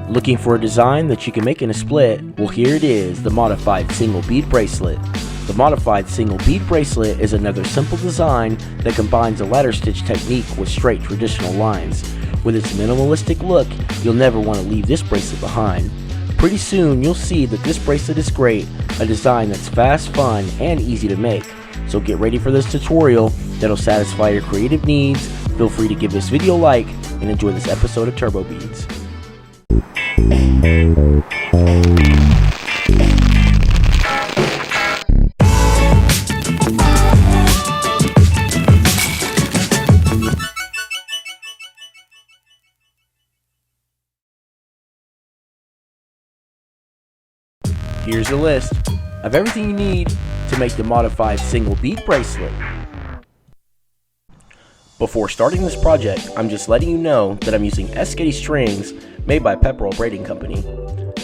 Looking for a design that you can make in a split? Well, here it is, the modified single bead bracelet. The modified single bead bracelet is another simple design that combines a ladder stitch technique with straight traditional lines. With its minimalistic look, you'll never want to leave this bracelet behind. Pretty soon you'll see that this bracelet is great, a design that's fast, fun, and easy to make. So get ready for this tutorial that'll satisfy your creative needs. Feel free to give this video a like and enjoy this episode of TurboBeads. Here's a list of everything you need to make the modified single bead bracelet. Before starting this project, I'm just letting you know that I'm using Escady strings made by Pepperell Braiding Company.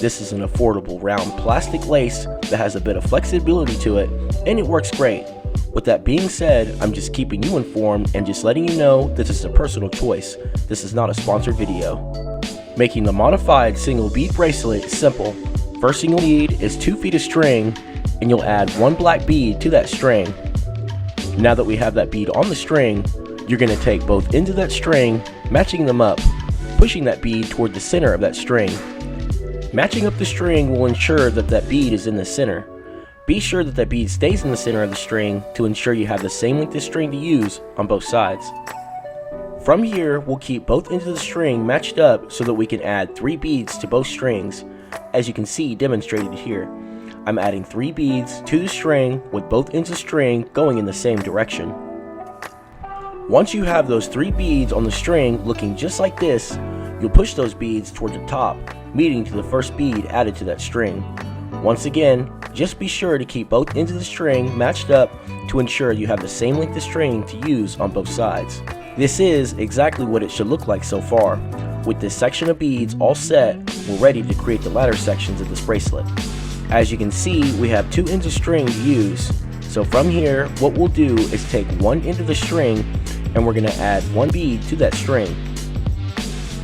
This is an affordable round plastic lace that has a bit of flexibility to it, and it works great. With that being said, I'm just keeping you informed and just letting you know that this is a personal choice. This is not a sponsored video. Making the modified single bead bracelet is simple. First thing you'll need is 2 feet of string, and you'll add 1 black bead to that string. Now that we have that bead on the string, you're going to take both ends of that string, matching them up, pushing that bead toward the center of that string. Matching up the string will ensure that that bead is in the center. Be sure that that bead stays in the center of the string to ensure you have the same length of string to use on both sides. From here, we'll keep both ends of the string matched up so that we can add 3 beads to both strings. As you can see demonstrated here, I'm adding 3 beads to the string with both ends of string going in the same direction. Once you have those 3 beads on the string looking just like this, you'll push those beads toward the top, meeting to the first bead added to that string. Once again, just be sure to keep both ends of the string matched up to ensure you have the same length of string to use on both sides. This is exactly what it should look like so far. With this section of beads all set, we're ready to create the ladder sections of this bracelet. As you can see, we have 2 ends of string to use. So from here, what we'll do is take 1 end of the string and we're going to add 1 bead to that string.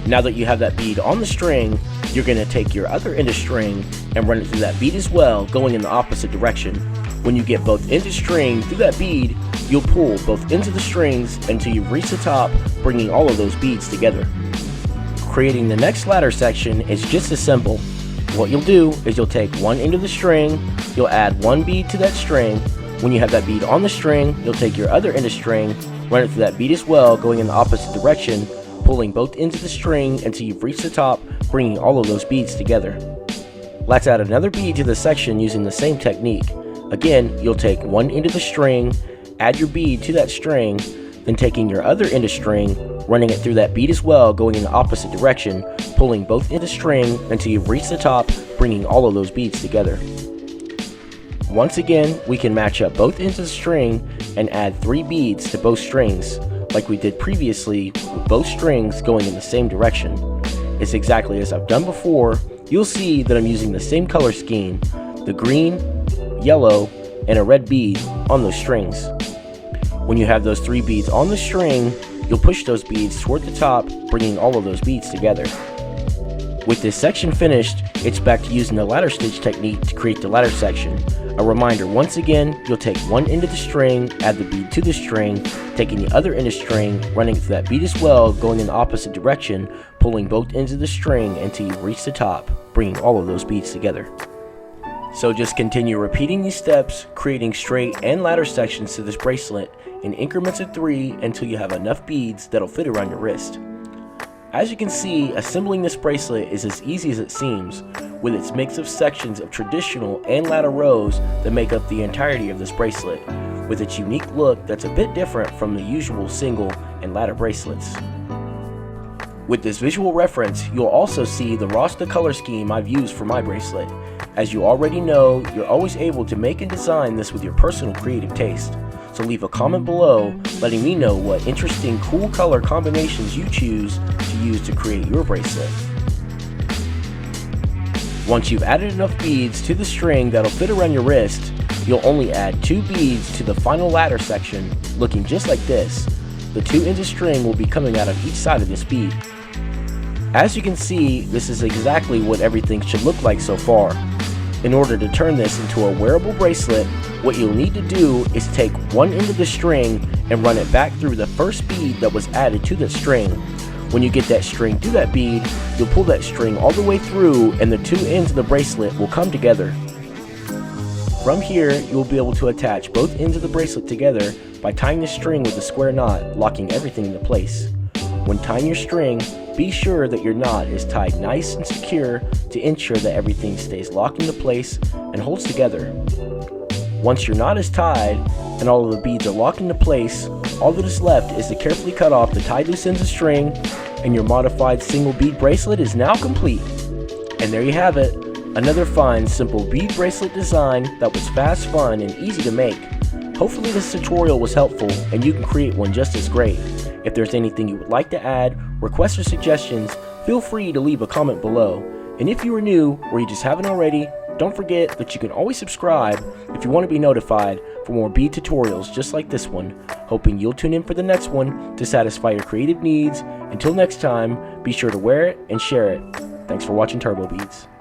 Now that you have that bead on the string, you're going to take your other end of string and run it through that bead as well, going in the opposite direction. When you get both ends of string through that bead, you'll pull both ends of the strings until you reach the top, bringing all of those beads together. Creating the next ladder section is just as simple. What you'll do is you'll take 1 end of the string, you'll add 1 bead to that string. When you have that bead on the string, you'll take your other end of string, run it through that bead as well, going in the opposite direction, pulling both ends of the string until you've reached the top, bringing all of those beads together. Let's add another bead to this section using the same technique. Again, you'll take 1 end of the string, add your bead to that string, then taking your other end of string, running it through that bead as well, going in the opposite direction, pulling both ends of string until you've reached the top, bringing all of those beads together. Once again, we can match up both ends of the string and add 3 beads to both strings, like we did previously with both strings going in the same direction. It's exactly as I've done before. You'll see that I'm using the same color scheme, the green, yellow, and a red bead on those strings. When you have those 3 beads on the string, you'll push those beads toward the top, bringing all of those beads together. With this section finished, it's back to using the ladder stitch technique to create the ladder section. A reminder, once again, you'll take 1 end of the string, add the bead to the string, taking the other end of string, running through that bead as well, going in the opposite direction, pulling both ends of the string until you reach the top, bringing all of those beads together. So just continue repeating these steps, creating straight and ladder sections to this bracelet in increments of 3 until you have enough beads that'll fit around your wrist. As you can see, assembling this bracelet is as easy as it seems, with its mix of sections of traditional and ladder rows that make up the entirety of this bracelet, with its unique look that's a bit different from the usual single and ladder bracelets. With this visual reference, you'll also see the Rasta color scheme I've used for my bracelet. As you already know, you're always able to make and design this with your personal creative taste. So leave a comment below letting me know what interesting cool color combinations you choose to use to create your bracelet. Once you've added enough beads to the string that'll fit around your wrist, you'll only add 2 beads to the final ladder section, looking just like this. The 2 ends of string will be coming out of each side of this bead. As you can see, this is exactly what everything should look like so far. In order to turn this into a wearable bracelet, what you'll need to do is take one end of the string and run it back through the first bead that was added to the string. When you get that string through that bead, you'll pull that string all the way through and the two ends of the bracelet will come together. From here, you will be able to attach both ends of the bracelet together by tying the string with a square knot, locking everything into place. When tying your string, be sure that your knot is tied nice and secure to ensure that everything stays locked into place and holds together. Once your knot is tied and all of the beads are locked into place, all that is left is to carefully cut off the tied loose ends of string, and your modified single bead bracelet is now complete. And there you have it, another fun, simple bead bracelet design that was fast, fun, and easy to make. Hopefully this tutorial was helpful and you can create one just as great. If there's anything you would like to add, requests or suggestions, feel free to leave a comment below. And if you are new or you just haven't already, don't forget that you can always subscribe if you want to be notified for more bead tutorials just like this one. Hoping you'll tune in for the next one to satisfy your creative needs. Until next time, be sure to wear it and share it. Thanks for watching TurboBeads.